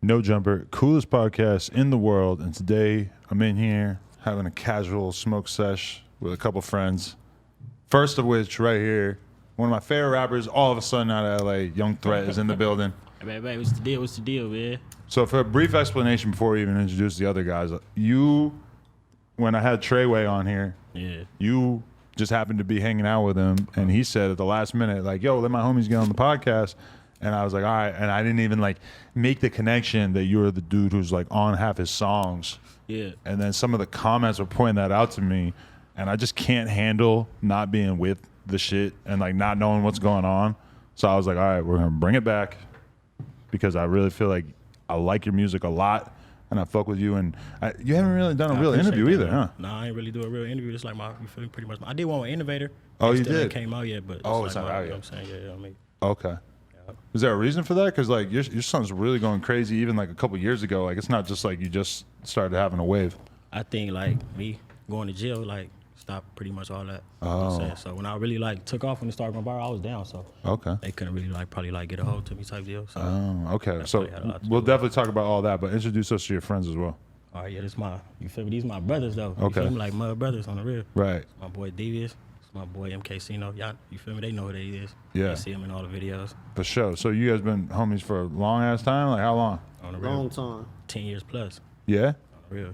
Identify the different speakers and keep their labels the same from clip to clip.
Speaker 1: No Jumper, coolest podcast in the world. And today I'm in here having a casual smoke sesh with a couple friends. First of which, right here, one of my favorite rappers, all of a sudden out of LA, Young Threat is in the building.
Speaker 2: Hey, man, what's the deal? What's the deal, man?
Speaker 1: So for a brief explanation before we even introduce the other guys, you, when I had Tr3yway on here, you just happened to be hanging out with him, and he said at the last minute, like, yo, let my homies get on the podcast. And I was like, all right. And I didn't even like make the connection that you were the dude who's like on half his songs.
Speaker 2: Yeah.
Speaker 1: And then some of the comments were pointing that out to me, and I just can't handle not being with the shit and like not knowing what's going on. So I was like, all right, we're gonna bring it back because I really feel like I like your music a lot and I fuck with you. And you haven't really done a real interview either, huh?
Speaker 2: No, I ain't really do a real interview. It's like you feel me, pretty much. I did one with Innovator.
Speaker 1: Oh, you
Speaker 2: still
Speaker 1: did?
Speaker 2: Ain't came out yet, but
Speaker 1: it's
Speaker 2: like
Speaker 1: not out yet.
Speaker 2: You know what I'm saying? Yeah, I mean.
Speaker 1: Okay. Is there a reason for that? Because like your son's really going crazy. Even like a couple years ago, like it's not just like you just started having a wave.
Speaker 2: I think like me going to jail like stopped pretty much all that. You know what I'm saying? So when I really like took off when it started going viral, I was down. So they couldn't really like probably like get a hold to me type deal. So
Speaker 1: okay. So we'll definitely talk about all that, but introduce us to your friends as well.
Speaker 2: All right, yeah, you feel me? These my brothers though. You
Speaker 1: Okay.
Speaker 2: feel me? Like mud brothers on the real.
Speaker 1: Right.
Speaker 2: My boy Devious. My boy MK Cino, y'all, you feel me? They know who they is.
Speaker 1: Yeah.
Speaker 2: You see him in all the videos.
Speaker 1: For sure. So you guys been homies for a long ass time? Like how long?
Speaker 2: On the real.
Speaker 3: Long time.
Speaker 2: 10 years plus.
Speaker 1: Yeah?
Speaker 2: On the real.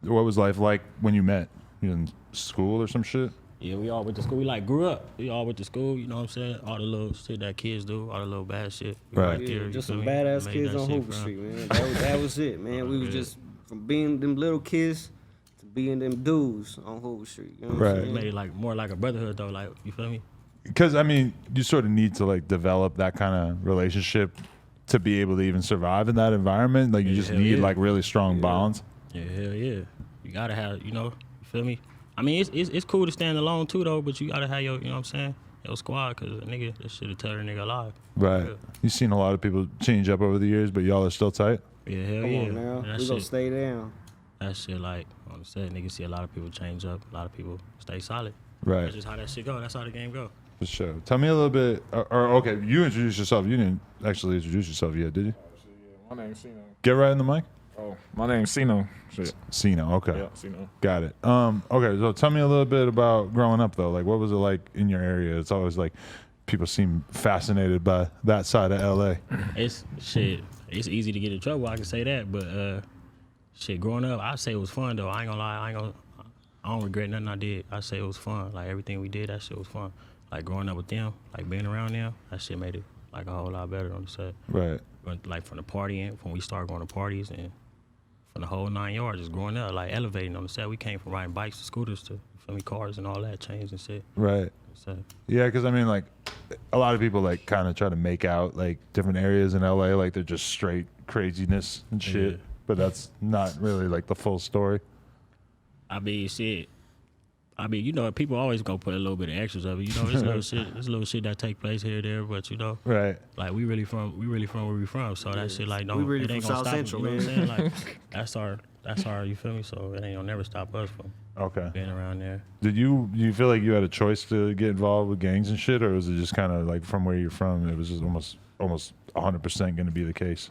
Speaker 1: What was life like when you met? You in school or some shit?
Speaker 2: Yeah, we all went to school. We like grew up. We all went to school, you know what I'm saying? All the little shit that kids do, all the little bad shit. We
Speaker 1: Right.
Speaker 3: Yeah,
Speaker 2: there,
Speaker 3: just
Speaker 2: you
Speaker 3: some
Speaker 2: feel me?
Speaker 3: badass
Speaker 2: Made
Speaker 3: kids
Speaker 2: that
Speaker 3: on
Speaker 2: shit
Speaker 3: Hoover
Speaker 2: from-
Speaker 3: Street, man. That was it, man. We was just from being them little kids to being them dudes on Hoover Street. You know what
Speaker 1: Right.
Speaker 3: I'm
Speaker 2: We
Speaker 3: saying?
Speaker 2: made it like more like a brotherhood though, like, you feel me?
Speaker 1: Because I mean, you sort of need to like develop that kind of relationship to be able to even survive in that environment. Like you just
Speaker 2: hell
Speaker 1: need
Speaker 2: yeah.
Speaker 1: like really strong bonds.
Speaker 2: Yeah, hell yeah. You gotta have, you know, you feel me? I mean, it's cool to stand alone too though, but you gotta have your, you know what I'm saying? Your squad, cause a nigga, that shit'll tear a nigga alive.
Speaker 1: Right.
Speaker 2: Yeah.
Speaker 1: You've seen a lot of people change up over the years, but y'all are still tight.
Speaker 2: Yeah, hell
Speaker 3: Come
Speaker 2: yeah.
Speaker 3: on now.
Speaker 2: That
Speaker 3: We gonna
Speaker 2: shit-
Speaker 3: stay down.
Speaker 2: That shit, like, on the set, niggas see a lot of people change up, a lot of people stay solid.
Speaker 1: Right.
Speaker 2: That's just how that shit go. That's how the game go.
Speaker 1: For sure. Tell me a little bit, or okay, you introduced yourself. You didn't actually introduce yourself yet, did you?
Speaker 4: My name's Sino.
Speaker 1: Get right in the mic.
Speaker 4: Oh, my name's Sino. Shit.
Speaker 1: Sino, okay.
Speaker 4: Yeah, Sino.
Speaker 1: Got it. Okay, so tell me a little bit about growing up though. Like what was it like in your area? It's always like people seem fascinated by that side of LA.
Speaker 2: It's shit. It's easy to get in trouble. I can say that, but shit. Growing up, I say it was fun though. I ain't gonna lie. I don't regret nothing I did. I say it was fun. Like everything we did, that shit was fun. Like growing up with them, like being around them, that shit made it like a whole lot better on the set.
Speaker 1: Right.
Speaker 2: Like from the partying, when we started going to parties and from the whole 9 yards, just growing up, like elevating on the set. We came from riding bikes to scooters to, you feel me, cars and all that, chains and shit.
Speaker 1: Right.
Speaker 2: So,
Speaker 1: Yeah, because I mean, like, a lot of people like kind of try to make out like different areas in LA like they're just straight craziness and shit,
Speaker 2: Yeah.
Speaker 1: but that's not really like the full story.
Speaker 2: I mean, shit. I mean, you know, people always gonna put a little bit of extras of it. You know, there's little shit that take place here or there, but you know,
Speaker 1: Right.
Speaker 2: like we really from where we from. So that shit like
Speaker 3: We really
Speaker 2: it ain't
Speaker 3: from
Speaker 2: gonna
Speaker 3: South
Speaker 2: stop us.
Speaker 3: Central,
Speaker 2: You know what I'm
Speaker 3: man.
Speaker 2: saying? Like that's our you feel me? So it ain't gonna never stop us from
Speaker 1: Okay.
Speaker 2: being around there.
Speaker 1: Did you feel like you had a choice to get involved with gangs and shit, or was it just kind of like from where you're from, it was just almost 100% going to be the case?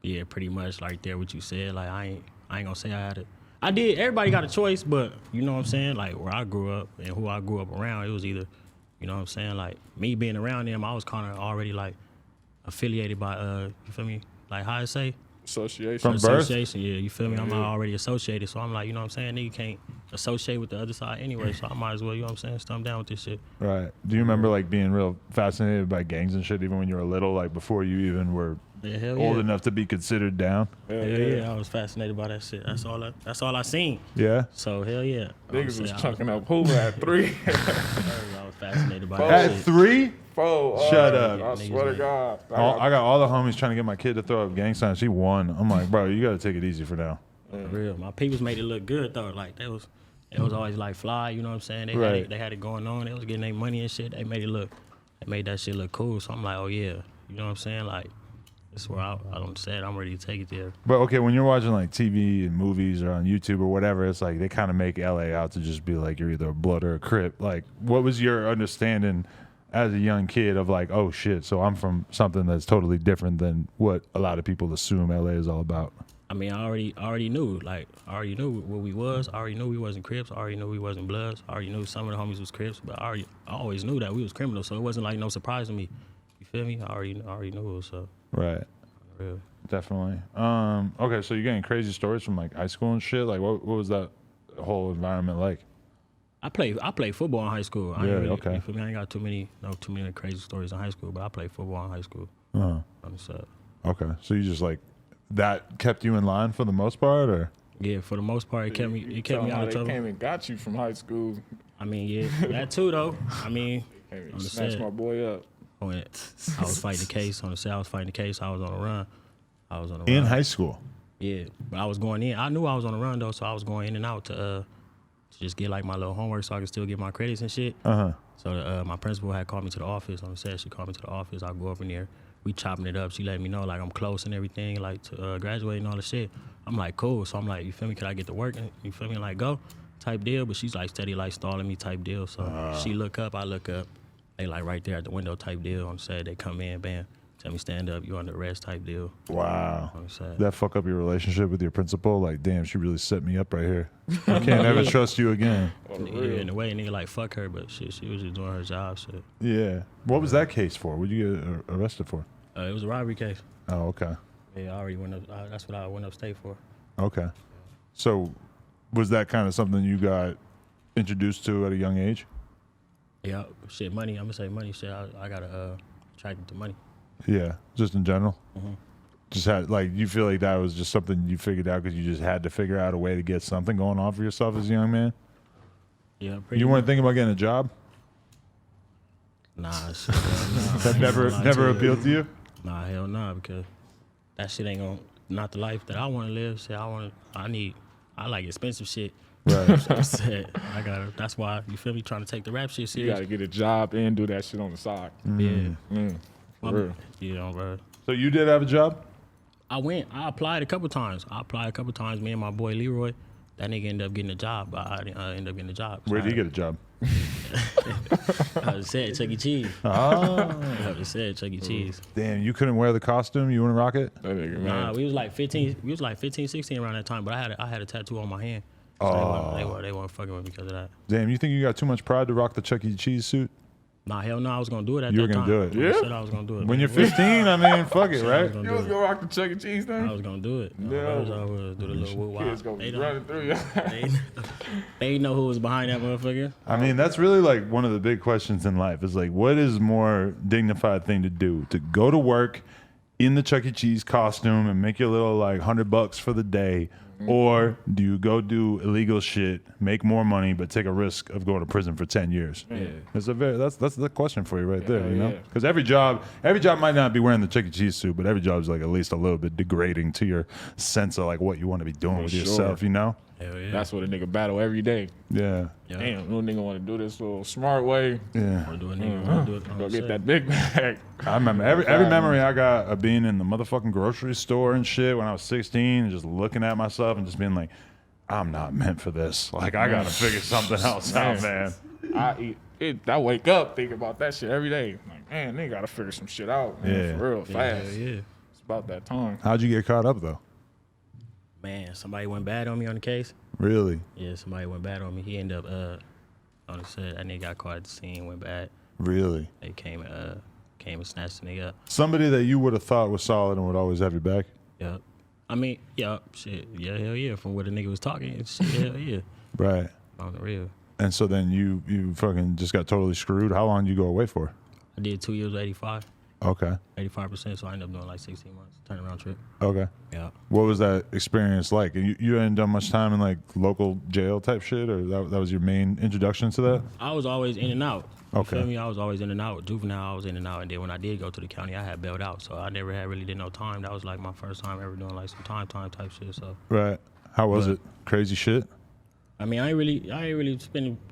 Speaker 2: Yeah, pretty much like there what you said. Like I ain't gonna say I had it. I did. Everybody got a choice, but you know what I'm saying? Like where I grew up and who I grew up around, it was either, you know what I'm saying? Like me being around them, I was kind of already like affiliated by you feel me? Like how I say?
Speaker 4: Association.
Speaker 1: From birth?
Speaker 2: Association, yeah, you feel me? I'm already associated, so I'm like, you know what I'm saying? Nigga can't associate with the other side anyway, so I might as well, you know what I'm saying? Stump down with this shit.
Speaker 1: Right. Do you remember like being real fascinated by gangs and shit even when you were little, like before you even were
Speaker 2: Yeah, hell
Speaker 1: old
Speaker 2: yeah.
Speaker 1: enough to be considered down?
Speaker 2: Hell yeah, I was fascinated by that shit. That's all I seen.
Speaker 1: Yeah.
Speaker 2: So hell yeah.
Speaker 4: Niggas was chunking up Hoover at 3.
Speaker 2: I was fascinated by
Speaker 4: At
Speaker 2: that
Speaker 1: At
Speaker 2: shit.
Speaker 1: 3?
Speaker 4: Four.
Speaker 1: Shut up.
Speaker 4: I swear to God.
Speaker 1: I got all the homies trying to get my kid to throw up gang signs. She won. I'm like, bro, you got to take it easy for now.
Speaker 2: For real. My peoples made it look good though. Like it was always like fly, you know what I'm saying?
Speaker 1: Right.
Speaker 2: They had it going on. They was getting their money and shit. They made that shit look cool. So I'm like, oh yeah. You know what I'm saying? Like this is where I don't say it. I'm ready to take it there.
Speaker 1: But okay, when you're watching like TV and movies or on YouTube or whatever, it's like they kind of make LA out to just be like you're either a blood or a Crip. Like, what was your understanding as a young kid of like, oh shit, so I'm from something that's totally different than what a lot of people assume LA is all about?
Speaker 2: I mean, I already knew. Like, I already knew what we was. I already knew we wasn't Crips. I already knew we wasn't Bloods. I already knew some of the homies was Crips. But I always knew that we was criminals, so it wasn't like no surprise to me. You feel me? I already knew it was so.
Speaker 1: Right.
Speaker 2: Real.
Speaker 1: Definitely. Okay, so you're getting crazy stories from like high school and shit. Like, what was that whole environment like?
Speaker 2: I played football in high school. I
Speaker 1: Yeah,
Speaker 2: ain't really,
Speaker 1: okay.
Speaker 2: You feel me? I ain't got too many crazy stories in high school, but I played football in high school.
Speaker 1: Uh-huh.
Speaker 2: On the side.
Speaker 1: Okay, so you just like that kept you in line for the most part, or?
Speaker 2: Yeah, for the most part, it kept me out of
Speaker 4: They
Speaker 2: trouble.
Speaker 4: came and got you from high school.
Speaker 2: I mean, yeah, that too though. I mean,
Speaker 4: Came and
Speaker 2: on the
Speaker 4: snatched
Speaker 2: set.
Speaker 4: my boy up.
Speaker 2: when I was fighting the case on the set, I was fighting the case. I was on a run.
Speaker 1: In high school?
Speaker 2: Yeah, but I was going in. I knew I was on the run though, so I was going in and out to just get like my little homework so I could still get my credits and shit.
Speaker 1: Uh-huh.
Speaker 2: So my principal had called me to the office on the set. She called me to the office. I go over in there. We chopping it up. She let me know like I'm close and everything, like to graduate and all the shit. I'm like, cool. So I'm like, you feel me? Can I get to work? And you feel me? Like, go type deal. But she's like steady like stalling me type deal. So she look up, I look up. They like right there at the window type deal on the set. They come in, bam, tell me stand up. You under arrest type deal.
Speaker 1: Wow.
Speaker 2: On the set.
Speaker 1: That fuck up your relationship with your principal? Like, damn, she really set me up right here. I can't ever trust you again.
Speaker 2: Yeah, in a way, nigga like fuck her, but shit, she was just doing her job. Shit.
Speaker 1: Yeah. What was that case for? What'd you get arrested for?
Speaker 2: It was a robbery case.
Speaker 1: Oh, okay.
Speaker 2: Yeah, I already went up. That's what I went upstate for.
Speaker 1: Okay. So was that kind of something you got introduced to at a young age?
Speaker 2: Yeah, shit, money. I'm gonna say money. Shit, I got attracted to money.
Speaker 1: Yeah, just in general?
Speaker 2: Mm-hmm.
Speaker 1: Just had, like, you feel like that was just something you figured out because you just had to figure out a way to get something going on for yourself as a young man?
Speaker 2: Yeah, pretty
Speaker 1: You
Speaker 2: much.
Speaker 1: weren't thinking about getting a job?
Speaker 2: Nah, shit. Nah,
Speaker 1: That never appealed to you?
Speaker 2: Nah, hell nah, because that shit ain't gonna not the life that I want to live. Shit, I like expensive shit.
Speaker 1: Right.
Speaker 2: So I said, that's why, you feel me, trying to take the rap shit
Speaker 4: You
Speaker 2: serious.
Speaker 4: gotta get a job and do that shit on the side.
Speaker 2: Yeah.
Speaker 4: For real.
Speaker 2: Yeah, bro.
Speaker 1: So you did have a job?
Speaker 2: I applied a couple times. Me and my boy Leroy, that nigga ended up getting a job. But I ended up getting a job.
Speaker 1: Where did you get a job?
Speaker 2: I said Chuck E. Cheese.
Speaker 1: Oh.
Speaker 2: I said Chuck E. Cheese.
Speaker 1: Damn, you couldn't wear the costume? You wouldn't rock it?
Speaker 4: That nigga, man.
Speaker 2: Nah, we was like 15, 16 around that time, but I had a tattoo on my hand. So they weren't fucking with me because of that.
Speaker 1: Damn, you think you got too much pride to rock the Chuck E. Cheese suit?
Speaker 2: Nah, hell no, I was gonna do it at
Speaker 1: You were
Speaker 2: that
Speaker 1: gonna
Speaker 2: time.
Speaker 1: do it?
Speaker 2: I
Speaker 4: Yeah?
Speaker 2: said I was gonna do it.
Speaker 1: When you're 15, I mean, fuck it,
Speaker 2: I was
Speaker 1: right?
Speaker 2: gonna
Speaker 4: You
Speaker 2: do
Speaker 4: was
Speaker 2: it.
Speaker 4: gonna rock the Chuck E. Cheese thing?
Speaker 2: I was gonna do it.
Speaker 4: No.
Speaker 2: I was do the little woo
Speaker 4: Kids gonna
Speaker 2: They
Speaker 4: be running through you.
Speaker 2: they know who was behind that motherfucker.
Speaker 1: I mean, that's really like one of the big questions in life is like, what is more dignified thing to do? To go to work in the Chuck E. Cheese costume and make your little like $100 for the day, or do you go do illegal shit, make more money, but take a risk of going to prison for 10 years?
Speaker 4: Yeah.
Speaker 1: That's the question for you right there, you know?
Speaker 4: yeah.
Speaker 1: Because every job might not be wearing the Chuck E. Cheese suit, but every job is like at least a little bit degrading to your sense of like what you want to be doing with
Speaker 4: sure.
Speaker 1: yourself, you know?
Speaker 2: Hell yeah.
Speaker 4: That's what a nigga battle every day.
Speaker 1: Yeah.
Speaker 2: Yeah.
Speaker 4: Damn, little nigga want to do this little smart way.
Speaker 1: Yeah.
Speaker 2: Wanna do a nigga, wanna do it on
Speaker 4: Go
Speaker 2: the
Speaker 4: get
Speaker 2: set.
Speaker 4: that big bag.
Speaker 1: I remember every memory I got of being in the motherfucking grocery store and shit when I was 16 and just looking at myself and just being like, I'm not meant for this. Like, I gotta figure something else out, man.
Speaker 4: I wake up thinking about that shit every day. Like, man, nigga gotta figure some shit out. Man,
Speaker 1: Yeah.
Speaker 4: for real,
Speaker 2: Yeah,
Speaker 4: fast.
Speaker 2: yeah.
Speaker 4: It's about that time.
Speaker 1: How'd you get caught up, though?
Speaker 2: Man, somebody went bad on me on the case.
Speaker 1: Really?
Speaker 2: Yeah, somebody went bad on me. He ended up on the set. That nigga got caught at the scene, went bad.
Speaker 1: Really?
Speaker 2: They came and snatched the nigga up.
Speaker 1: Somebody that you would have thought was solid and would always have your back?
Speaker 2: Yup. I mean, yeah, shit. Yeah, hell yeah. From what the nigga was talking, shit, hell yeah.
Speaker 1: Right.
Speaker 2: On the real.
Speaker 1: And so then you fucking just got totally screwed. How long did you go away for?
Speaker 2: I did 2 years with 85.
Speaker 1: Okay.
Speaker 2: 85%, so I ended up doing like 16 months. Turnaround trip.
Speaker 1: Okay.
Speaker 2: Yeah.
Speaker 1: What was that experience like? You hadn't done much time in like local jail type shit, or that was your main introduction to that?
Speaker 2: I was always in and out. You
Speaker 1: Okay.
Speaker 2: feel me? I was always in and out. Juvenile, I was in and out. And then when I did go to the county, I had bailed out. So I never really did no time. That was like my first time ever doing like some time type shit. So,
Speaker 1: Right. How was it? Crazy shit?
Speaker 2: I mean, I ain't really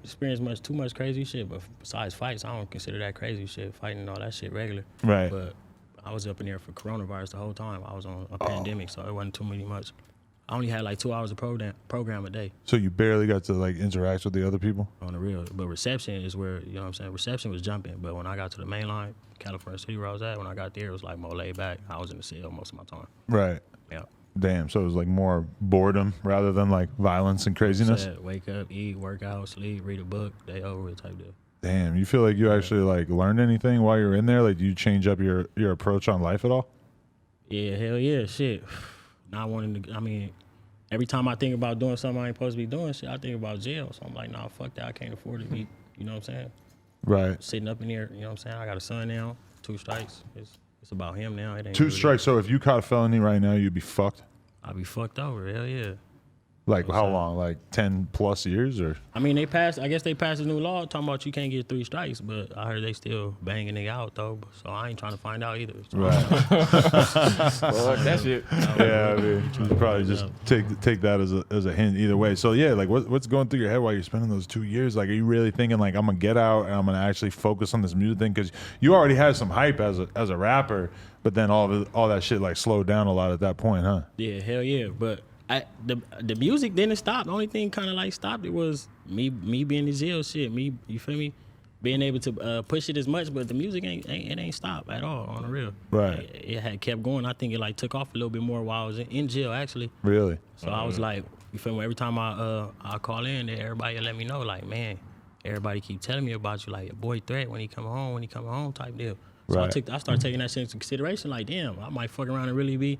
Speaker 2: experienced too much crazy shit. But besides fights, I don't consider that crazy shit. Fighting and all that shit regular.
Speaker 1: Right.
Speaker 2: But I was up in there for coronavirus the whole time. I was on a pandemic, so it wasn't too much I only had like 2 hours of program a day.
Speaker 1: So you barely got to like interact with the other people?
Speaker 2: On the real. But reception is where, you know what I'm saying? Reception was jumping. But when I got to the main line, California City where I was at, when I got there, it was like more laid back. I was in the cell most of my time.
Speaker 1: Right.
Speaker 2: Yeah.
Speaker 1: Damn. So it was like more boredom rather than like violence and craziness?
Speaker 2: Wake up, eat, work out, sleep, read a book, day over with type deal.
Speaker 1: Damn. You feel like you actually like learned anything while you were in there? Like, do you change up your approach on life at all?
Speaker 2: Yeah, hell yeah, shit. Not wanting to, I mean, every time I think about doing something I ain't supposed to be doing, shit, I think about jail. So I'm like, nah, fuck that. I can't afford to be, you know what I'm saying?
Speaker 1: Right.
Speaker 2: Sitting up in here, you know what I'm saying? I got a son now, 2 strikes. It's about him now. It ain't
Speaker 1: 2
Speaker 2: really-
Speaker 1: strikes. So if you caught a felony right now, you'd be fucked?
Speaker 2: I'd be fucked over, hell yeah.
Speaker 1: Like how long? Like 10 plus years or?
Speaker 2: I mean, I guess they passed a new law talking about you can't get 3 strikes, but I heard they still banging nigga out though. So I ain't trying to find out either. So
Speaker 1: Right.
Speaker 4: Fuck that shit.
Speaker 1: Yeah, I mean, you probably just take that as a hint either way. So yeah, like what's going through your head while you're spending those 2 years? Like, are you really thinking like I'm gonna get out and I'm gonna actually focus on this music thing? Because you already had some hype as a rapper, but then all that shit like slowed down a lot at that point, huh?
Speaker 2: Yeah, hell yeah. But the music didn't stop. The only thing kind of like stopped it was me being in jail shit. You feel me? Being able to push it as much, but the music ain't stopped at all on the real.
Speaker 1: Right.
Speaker 2: It had kept going. I think it like took off a little bit more while I was in jail actually.
Speaker 1: Really?
Speaker 2: So I was like, you feel me? Every time I call in, everybody let me know like, man, everybody keep telling me about you, like your boy Threat when he come home type deal. So
Speaker 1: Right.
Speaker 2: I started taking that shit into consideration. Like, damn, I might fuck around and really be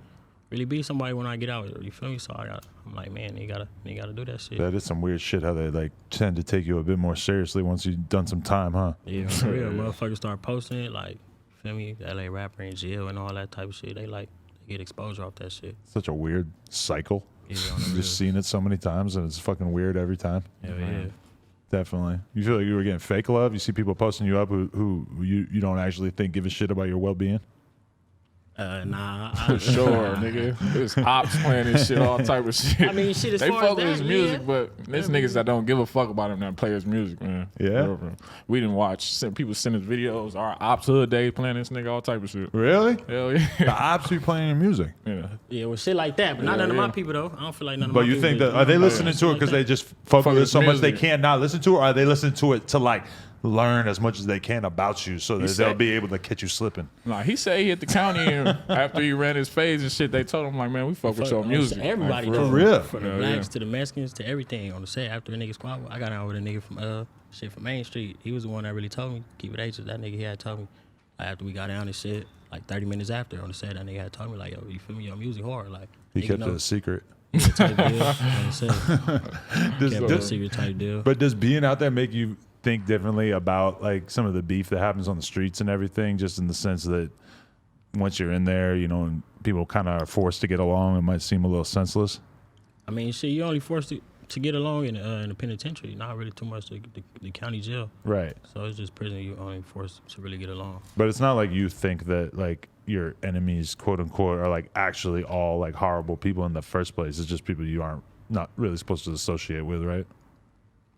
Speaker 2: somebody when I get out. You feel me? So I'm like, man, they gotta do that shit.
Speaker 1: That is some weird shit how they like tend to take you a bit more seriously once you've done some time, huh?
Speaker 2: Yeah, for real. Motherfuckers start posting it, like, you feel me? The LA rapper in jail and all that type of shit. They get exposure off that shit.
Speaker 1: Such a weird cycle.
Speaker 2: Yeah, on the real.
Speaker 1: Just seen it so many times and it's fucking weird every time.
Speaker 2: Hell yeah.
Speaker 1: Definitely. You feel like you were getting fake love? You see people posting you up who you don't actually think give a shit about your well-being?
Speaker 2: Nah.
Speaker 4: For sure, nigga. There's ops playing this shit, all type of shit.
Speaker 2: I mean, shit, as
Speaker 4: they
Speaker 2: far
Speaker 4: fuck
Speaker 2: as
Speaker 4: with
Speaker 2: that,
Speaker 4: his music,
Speaker 2: yeah.
Speaker 4: but there's niggas that don't give a fuck about him that play his music, man.
Speaker 1: Yeah?
Speaker 4: We didn't watch. People send us videos, our ops hood days playing this nigga, all type of shit.
Speaker 1: Really?
Speaker 4: Hell yeah.
Speaker 1: The ops be playing your music.
Speaker 4: Yeah.
Speaker 2: Yeah, well, shit like that, but not none of my people though. I don't feel like none of my
Speaker 1: But
Speaker 2: people.
Speaker 1: you think that, are they listening to it because they just fuck with it
Speaker 4: his
Speaker 1: so much they
Speaker 4: music.
Speaker 1: can't not listen to it? Or are they listening to it to like learn as much as they can about you so that they'll
Speaker 4: said-
Speaker 1: be able to catch you slipping?
Speaker 4: Nah, he said he hit the county and after he ran his phase and shit, they told him like, man, we fuck with your music.
Speaker 2: Everybody
Speaker 4: Like,
Speaker 2: do.
Speaker 1: For real?
Speaker 2: From the
Speaker 4: Hell
Speaker 2: blacks
Speaker 4: yeah.
Speaker 2: to the Mexicans to everything on the set. After a nigga squad, I got out with a nigga from Main Street. He was the one that really told me keep it H's. That nigga he had told me after we got down and shit. Like 30 minutes after on the set, that nigga had told me like, yo, you feel me? Your music hard. Like
Speaker 1: He
Speaker 2: nigga
Speaker 1: kept
Speaker 2: know
Speaker 1: it a secret.
Speaker 2: type deal. On the set.
Speaker 1: Does-
Speaker 2: Kept it a
Speaker 1: does-
Speaker 2: secret type deal.
Speaker 1: But does being out there make you think differently about like some of the beef that happens on the streets and everything, just in the sense that once you're in there, you know, and people kind of are forced to get along, it might seem a little senseless?
Speaker 2: I mean, shit, you only forced to get along in the penitentiary, not really too much the county jail.
Speaker 1: Right.
Speaker 2: So it's just prison. You only forced to really get along.
Speaker 1: But it's not like you think that like your enemies, quote unquote, are like actually all like horrible people in the first place. It's just people you aren't not really supposed to associate with, right?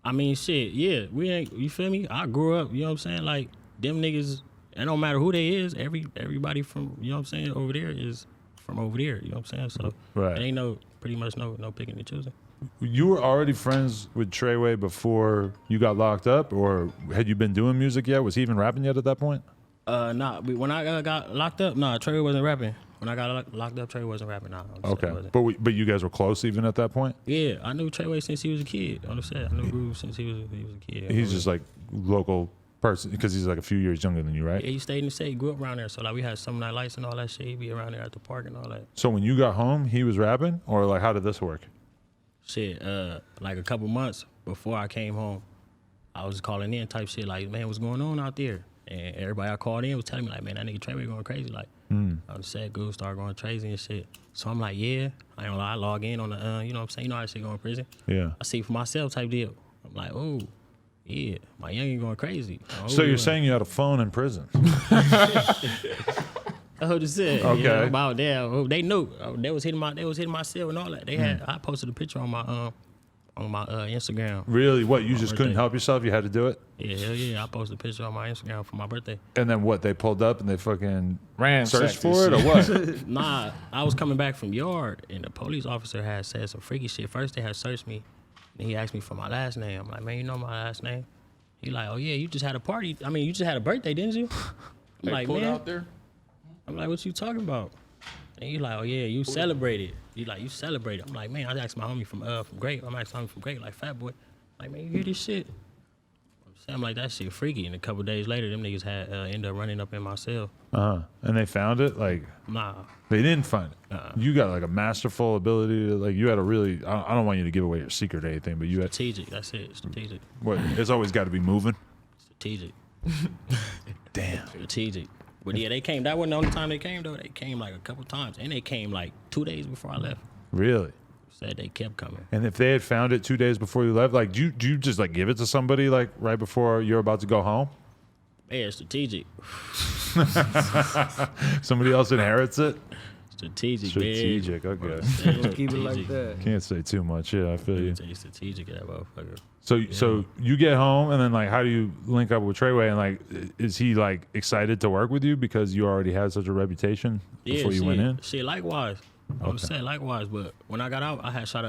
Speaker 2: I mean, shit, yeah, we ain't. You feel me? I grew up. You know what I'm saying? Like them niggas. It don't matter who they is. Everybody from you know what I'm saying over there is from over there. You know what I'm saying? So
Speaker 1: Right.
Speaker 2: it ain't pretty much no picking and choosing.
Speaker 1: You were already friends with Tr3yway before you got locked up, or had you been doing music yet? Was he even rapping yet at that point?
Speaker 2: Nah. When I got locked up, nah, Tr3yway wasn't rapping. When I got locked up, Tr3yway wasn't rapping. Nah. on the set,
Speaker 1: Okay,
Speaker 2: wasn't.
Speaker 1: but you guys were close even at that point.
Speaker 2: Yeah, I knew Tr3yway since he was a kid on the set. I knew Groove since he was a kid.
Speaker 1: He's just like local person because he's like a few years younger than you, right?
Speaker 2: Yeah, he stayed in the state, grew up around there. So like we had some night lights and all that shit. He'd be around there at the park and all that.
Speaker 1: So when you got home, he was rapping, or like how did this work?
Speaker 2: Shit, like a couple months before I came home, I was calling in type shit like, man, what's going on out there? And everybody I called in was telling me like, man, that nigga Tr3yway going crazy. Like, on the set, Groove started going crazy and shit. So I'm like, yeah, I ain't gonna lie, I log in on the, you know what I'm saying? You know how that shit going in prison?
Speaker 1: Yeah.
Speaker 2: I see for myself type deal. I'm like, oh, yeah, my youngin' going crazy. Oh,
Speaker 1: So you're
Speaker 2: yeah.
Speaker 1: saying you had a phone in prison?
Speaker 2: I heard it said.
Speaker 1: Okay.
Speaker 2: Yeah, about that. Oh, they knew. They was hitting my cell and all that. They had. I posted a picture on on my Instagram.
Speaker 1: Really? What? You
Speaker 2: My
Speaker 1: just
Speaker 2: birthday.
Speaker 1: couldn't help yourself? You had to do it?
Speaker 2: Yeah, hell yeah. I posted a picture on my Instagram for my birthday.
Speaker 1: And then what? They pulled up and they fucking
Speaker 4: Ransacked
Speaker 1: searched for it or what?
Speaker 2: Nah, I was coming back from yard, and the police officer had said some freaky shit. First, they had searched me, and he asked me for my last name. I'm like, man, you know my last name? He like, oh yeah, you just had a party. I mean, you just had a birthday, didn't you? I'm
Speaker 4: They
Speaker 2: like,
Speaker 4: pulled
Speaker 2: man.
Speaker 4: out there.
Speaker 2: I'm like, what you talking about? And he like, oh yeah, you celebrated. He like, you celebrated. I'm like, man, I asked my homie from Great. I'm asking my homie from Great, like Fat Boy. Like, man, you hear this shit? I'm like, that shit freaky. And a couple days later, them niggas had ended up running up in my cell.
Speaker 1: And they found it? Like,
Speaker 2: Nah.
Speaker 1: they didn't find it. You got like a masterful ability to, like, you had a really, I don't want you to give away your secret or anything, but you had,
Speaker 2: Strategic. That's it. Strategic.
Speaker 1: what, it's always got to be moving.
Speaker 2: Strategic.
Speaker 1: Damn.
Speaker 2: Strategic. But yeah, they came. That wasn't the only time they came, though. They came like a couple times. And they came like 2 days before I left.
Speaker 1: Really?
Speaker 2: Said they kept coming.
Speaker 1: And if they had found it 2 days before you left, like, do you just like give it to somebody like right before you're about to go home?
Speaker 2: Yeah, strategic.
Speaker 1: Somebody else inherits it?
Speaker 2: Strategic,
Speaker 1: Strategic, okay.
Speaker 2: Man.
Speaker 3: Keep it like that.
Speaker 1: Can't say too much. Yeah, I feel you.
Speaker 2: Strategic, that motherfucker.
Speaker 1: So you get home and then like how do you link up with Tr3yway and like is he like excited to work with you because you already had such a reputation before you went in?
Speaker 2: Shit, likewise. I would say likewise, but when I got out, I had shot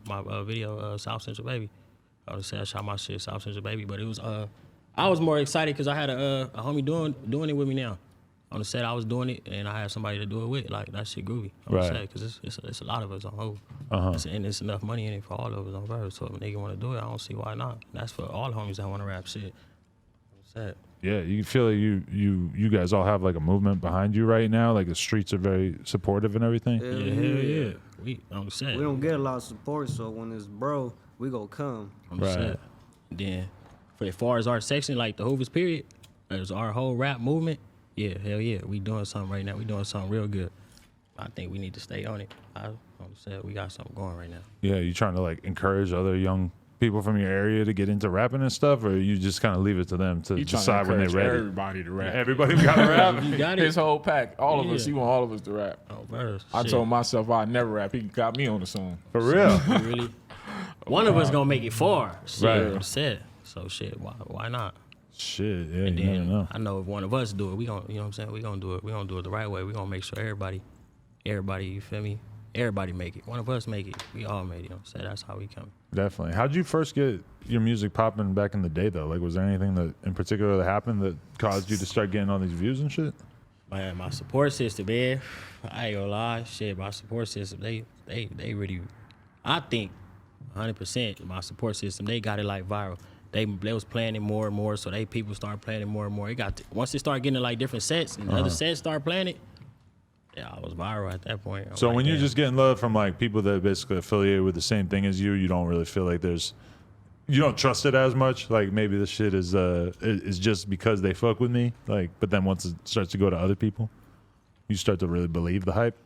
Speaker 2: my video South Central Baby. I would say I shot my shit South Central Baby, but it was I was more excited because I had a homie doing it with me now. On the set, I was doing it, and I had somebody to do it with. Like, that shit groovy. I would say, because it's a lot of us on Hoover. And it's enough money in it for all of us on Verve. So if a nigga want to do it, I don't see why not. And that's for all the homies that want to rap shit. Sad.
Speaker 1: Yeah, you feel like you guys all have like a movement behind you right now. Like the streets are very supportive and everything.
Speaker 2: Yeah, hell yeah. We on the set.
Speaker 3: We don't get a lot of support, so when it's bro, we go come.
Speaker 2: On the set. Then, for as far as our section, like the Hoovers period, as our whole rap movement, yeah, hell yeah, we doing something right now. We doing something real good. I think we need to stay on it. On the set, we got something going right now.
Speaker 1: Yeah, you trying to like encourage other young people from your area to get into rapping and stuff, or you just kind of leave it to them to decide when they're ready?
Speaker 4: Everybody to rap.
Speaker 1: Everybody got to rap.
Speaker 2: You got it.
Speaker 4: His whole pack, all of us. He want all of us to rap.
Speaker 2: Oh, verse.
Speaker 4: I told myself I'd never rap. He got me on the song.
Speaker 1: For real.
Speaker 2: Really? One of us gonna make it far. Shit,
Speaker 1: Right.
Speaker 2: on the set. So shit, why not?
Speaker 1: Shit, yeah,
Speaker 2: And
Speaker 1: you never
Speaker 2: then
Speaker 1: know.
Speaker 2: I know if one of us do it, we gonna, you know what I'm saying? We gonna do it. We gonna do it the right way. We gonna make sure everybody, you feel me? Everybody make it. One of us make it. We all made it. You know what I'm saying? That's how we come.
Speaker 1: Definitely. How'd you first get your music popping back in the day, though? Like, was there anything that in particular that happened that caused you to start getting all these views and shit?
Speaker 2: Man, my support system, man. I ain't gonna lie. Shit, my support system, they really, I think 100% my support system, they got it like viral. They was playing it more and more, so people start playing it more and more. It got once they start getting like different sets and other sets start playing it, yeah, I was viral at that point.
Speaker 1: So
Speaker 2: like,
Speaker 1: when you're
Speaker 2: damn.
Speaker 1: just getting love from like people that are basically affiliated with the same thing as you don't really feel like you don't trust it as much. Like maybe this shit is just because they fuck with me. Like, but then once it starts to go to other people, you start to really believe the hype.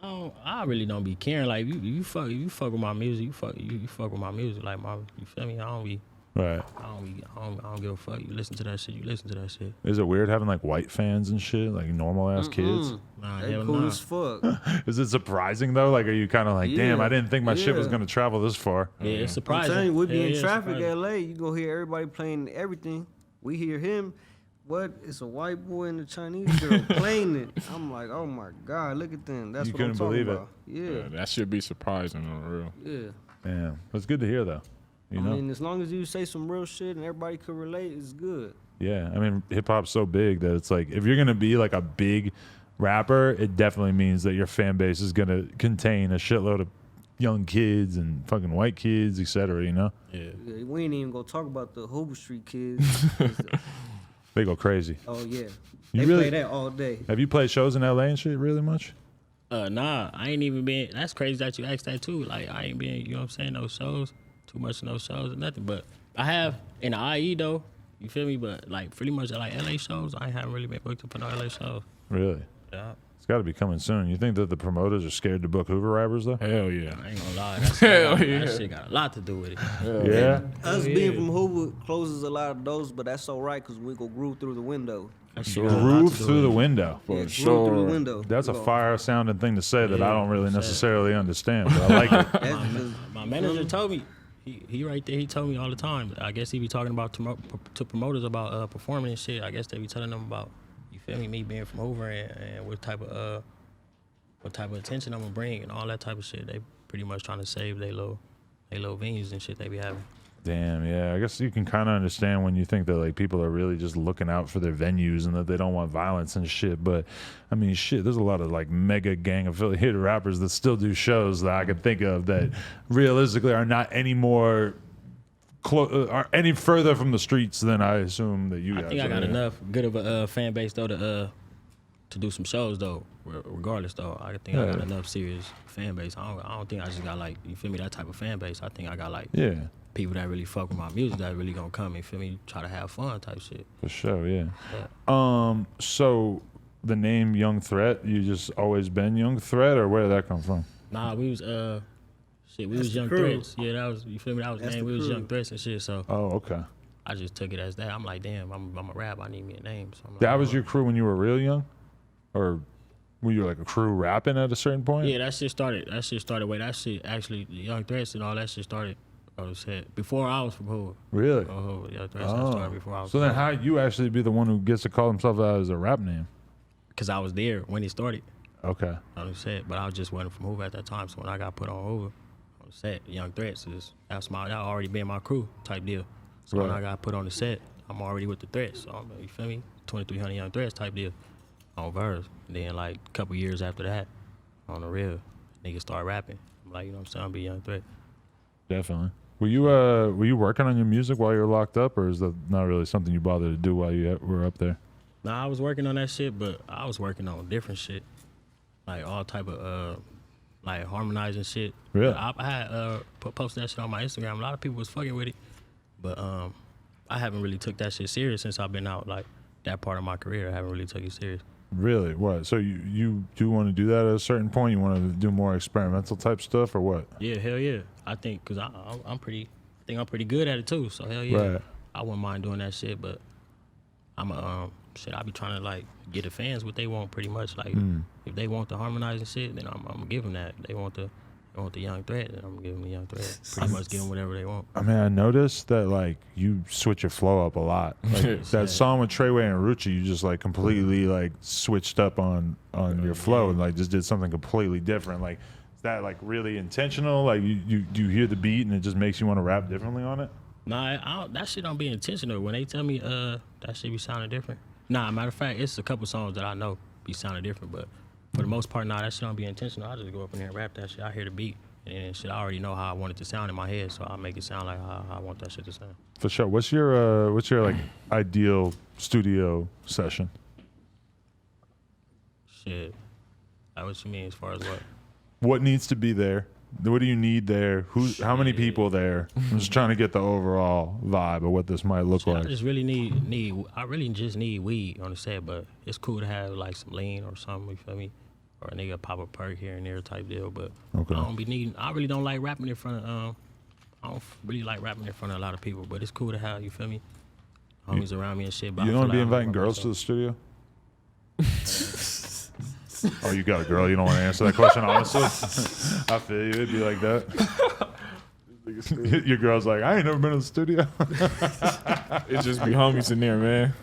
Speaker 2: I really don't be caring. Like you fuck with my music, you fuck with my music. Like you feel me? I don't be.
Speaker 1: Right.
Speaker 2: I don't give a fuck. You listen to that shit. You listen to that shit.
Speaker 1: Is it weird having like white fans and shit, like normal ass kids?
Speaker 2: Nah,
Speaker 3: They
Speaker 2: hell
Speaker 3: cool
Speaker 2: nah.
Speaker 3: as fuck.
Speaker 1: Is it surprising though? Like, are you kind of like, damn,
Speaker 3: Yeah.
Speaker 1: I didn't think my shit was
Speaker 3: Yeah.
Speaker 1: gonna travel this far?
Speaker 2: Yeah, it's
Speaker 3: I'm
Speaker 2: surprising.
Speaker 3: telling you, we be
Speaker 2: Hell
Speaker 3: in
Speaker 2: yeah,
Speaker 3: traffic
Speaker 2: surprising.
Speaker 3: LA. You go hear everybody playing everything. We hear him. What? It's a white boy and a Chinese girl playing it. I'm like, oh my God, look at them. That's
Speaker 1: You
Speaker 3: what I'm
Speaker 1: couldn't
Speaker 3: talking
Speaker 1: believe it.
Speaker 3: about. Yeah,
Speaker 4: That should be surprising on the real.
Speaker 3: yeah.
Speaker 1: Damn, that's good to hear though. You know?
Speaker 3: I mean, as long as you say some real shit and everybody could relate, it's good.
Speaker 1: Yeah, I mean, hip hop's so big that it's like if you're gonna be like a big rapper, it definitely means that your fan base is gonna contain a shitload of young kids and fucking white kids, etc. You know,
Speaker 2: Yeah.
Speaker 3: Yeah, we ain't even gonna talk about the Hoover Street kids.
Speaker 1: they go crazy.
Speaker 3: Oh yeah,
Speaker 1: You
Speaker 3: they
Speaker 1: really-
Speaker 3: play that all day.
Speaker 1: Have you played shows in LA and shit really much?
Speaker 2: Nah, I ain't even been. That's crazy that you asked that too. Like I ain't been, you know what I'm saying, no shows, too much of no shows or nothing. But I have in the IE though. You feel me? But like pretty much like LA shows, I haven't really been booked up for no LA shows.
Speaker 1: Really?
Speaker 2: Yeah.
Speaker 1: It's got to be coming soon. You think that the promoters are scared to book Hoover rappers though?
Speaker 4: Hell yeah.
Speaker 2: I ain't gonna lie. That
Speaker 4: Hell
Speaker 2: shit,
Speaker 4: yeah.
Speaker 2: that shit got a lot to do with it.
Speaker 1: Yeah.
Speaker 3: Us being from Hoover closes a lot of doors, but that's all right because we go groove through the window.
Speaker 2: That shit got a lot
Speaker 1: Groove
Speaker 2: to do
Speaker 1: through
Speaker 2: with
Speaker 1: the
Speaker 2: it.
Speaker 1: window.
Speaker 4: For
Speaker 3: Groove
Speaker 4: sure.
Speaker 3: through the window.
Speaker 1: That's a
Speaker 3: We go-
Speaker 1: fire sounding thing to say that I don't really
Speaker 2: sad.
Speaker 1: necessarily understand, but I like it.
Speaker 3: That's because
Speaker 2: My manager told me, He right there. He told me all the time. I guess he be talking about to promoters about performing and shit. I guess they be telling them about, you feel me being from Hoover and what type of attention I'm gonna bring and all that type of shit. They pretty much trying to save they little venues and shit they be having.
Speaker 1: Damn, yeah. I guess you can kind of understand when you think that like people are really just looking out for their venues and that they don't want violence and shit. But I mean, shit, there's a lot of like mega gang affiliated rappers that still do shows that I could think of that realistically are not any more are any further from the streets than I assume that you guys.
Speaker 2: I think I got enough good of a fan base though to do some shows though. Regardless though, I think I got enough serious fan base. I don't think I just got like, you feel me, that type of fan base. I think I got like people that really fuck with my music that really gonna come and feel me, try to have fun type shit.
Speaker 1: For sure, yeah. So the name Young Threat, you just always been Young Threat, or where did that come from?
Speaker 2: Nah, we was we was Young Threats. Yeah, that was, you feel me, that was the name. We was Young Threats and shit. So
Speaker 1: okay.
Speaker 2: I just took it as that. I'm like, damn, I'm a rap. I need me a name. So
Speaker 1: that was your crew when you were real young, or were you like a crew rapping at a certain point?
Speaker 2: Yeah, that shit started. Wait, that shit actually, Young Threats and all that shit started. Before I was from Hoover.
Speaker 1: Really?
Speaker 2: Young Threats started before I was.
Speaker 1: So then, how you actually be the one who gets to call himself out as a rap name?
Speaker 2: Because I was there when he started.
Speaker 1: Okay.
Speaker 2: On the set, but I just wasn't from Hoover at that time. So when I got put on Hoover, on the set, Young Threats that already been my crew type deal. So when I got put on the set, I'm already with the Threats. So you feel me? 2300 Young Threats type deal on verse. And then like a couple years after that, on the real, niggas start rapping. I'm like, you know what I'm saying? I'll be Young Threat.
Speaker 1: Definitely. Were you working on your music while you were locked up, or is that not really something you bothered to do while you were up there?
Speaker 2: Nah, I was working on that shit, but I was working on different shit, like all type of like harmonizing shit.
Speaker 1: Really?
Speaker 2: I had posted that shit on my Instagram. A lot of people was fucking with it, but I haven't really took that shit serious since I've been out. Like that part of my career, I haven't really took it serious.
Speaker 1: Really? What? So you do want to do that at a certain point? You want to do more experimental type stuff, or what?
Speaker 2: Yeah, hell yeah. I think because I'm pretty good at it too. So hell yeah,
Speaker 1: right.
Speaker 2: I wouldn't mind doing that shit. But I'm I be trying to like get the fans what they want pretty much. Like if they want the harmonizing shit, then I'm gonna give them that. If they want the Young Threat, then I'm gonna give them the Young Threat. Pretty much give them whatever they want.
Speaker 1: I mean, I noticed that like you switch your flow up a lot. Like that song with Tr3yway and Rucci, you just like completely like switched up on your flow and like just did something completely different. Like is that like really intentional? Like you hear the beat and it just makes you want to rap differently on it?
Speaker 2: Nah, that shit don't be intentional. When they tell me that shit be sounding different. Nah, matter of fact, it's a couple songs that I know be sounding different, but for the most part, nah, that shit don't be intentional. I just go up in there and rap that shit. I hear the beat, and shit, I already know how I want it to sound in my head, so I make it sound like how I want that shit to sound.
Speaker 1: For sure. What's your like ideal studio session?
Speaker 2: Shit, what you mean as far as what?
Speaker 1: What needs to be there? What do you need there? How many people there? I'm just trying to get the overall vibe of what this might look like.
Speaker 2: I just really just need weed on the set, but it's cool to have like some lean or something, you feel me? Or a nigga pop a perk here and there type deal, but I really don't like rapping in front of I don't really like rapping in front of a lot of people, but it's cool to have, you feel me? Homies around me and shit. But
Speaker 1: you don't be inviting girls to the studio? Oh, you got a girl? You don't want to answer that question honestly? I feel you. It'd be like that. Your girl's like, I ain't never been in the studio.
Speaker 4: It just be homies in there, man.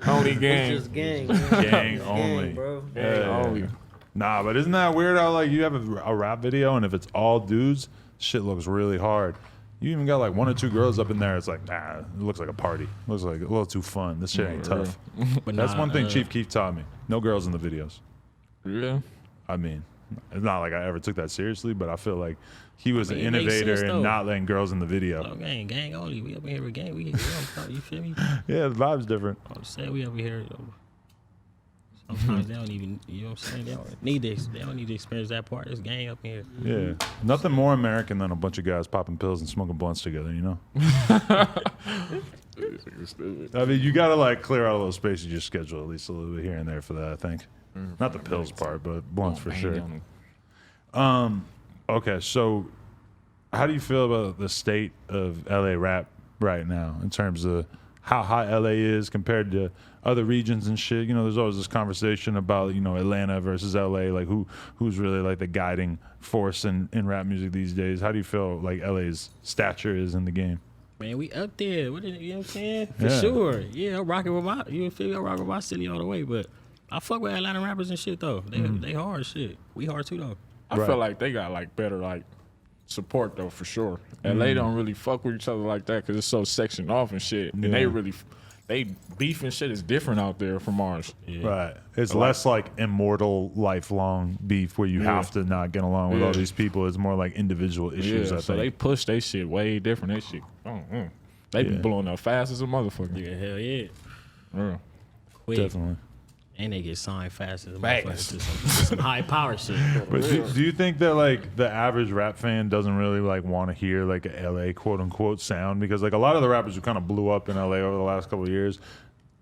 Speaker 4: Only gang.
Speaker 3: It's just gang.
Speaker 1: Gang only.
Speaker 3: Gang, bro.
Speaker 4: Gang only.
Speaker 1: Nah, but isn't that weird how like you have a rap video and if it's all dudes, shit looks really hard. You even got like one or two girls up in there. It's like, nah, it looks like a party. It looks like a little too fun. This shit ain't tough. But that's one thing Chief Keef taught me. No girls in the videos.
Speaker 4: Yeah.
Speaker 1: I mean, it's not like I ever took that seriously, but I feel like he was an innovator in not letting girls in the video.
Speaker 2: Oh, gang only. We up in here with gang. We you feel me?
Speaker 1: Yeah, the vibe's different.
Speaker 2: I'm saying we over here. Sometimes they don't even, you know what I'm saying? They don't need to experience that part. It's gang up here.
Speaker 1: Yeah. Nothing more American than a bunch of guys popping pills and smoking blunts together, you know? I mean, you got to like clear out a little space in your schedule, at least a little bit here and there for that, I think. Not the pills part, but blunts for sure. Okay, so how do you feel about the state of LA rap right now in terms of how high LA is compared to other regions and shit. You know, there's always this conversation about, you know, Atlanta versus LA, like who's really like the guiding force in rap music these days. How do you feel like LA's stature is in the game?
Speaker 2: Man, we up there. You know what I'm saying? For
Speaker 1: Yeah.
Speaker 2: sure. Yeah, I'm rocking with my, you feel me? I'm rocking with my city all the way. But I fuck with Atlanta rappers and shit, though. They hard shit. We hard, too, though.
Speaker 4: I feel like they got like better like support though for sure. LA don't really fuck with each other like that because it's so sectioned off and shit. And they beef and shit is different out there from ours.
Speaker 2: Yeah.
Speaker 1: Right. It's less like immortal, lifelong beef where you have to not get along with all these people. It's more like individual issues.
Speaker 4: Yeah,
Speaker 1: I
Speaker 4: so
Speaker 1: think.
Speaker 4: they push they shit way different. They shit, they be blowing up fast as a motherfucker.
Speaker 2: Yeah, hell yeah.
Speaker 4: Yeah.
Speaker 2: Quick.
Speaker 1: Definitely.
Speaker 2: And they get signed fast as a
Speaker 4: Facts.
Speaker 2: motherfucker to some high power shit.
Speaker 1: But do you think that like the average rap fan doesn't really like want to hear like a LA quote unquote sound? Because like a lot of the rappers who kind of blew up in LA over the last couple of years,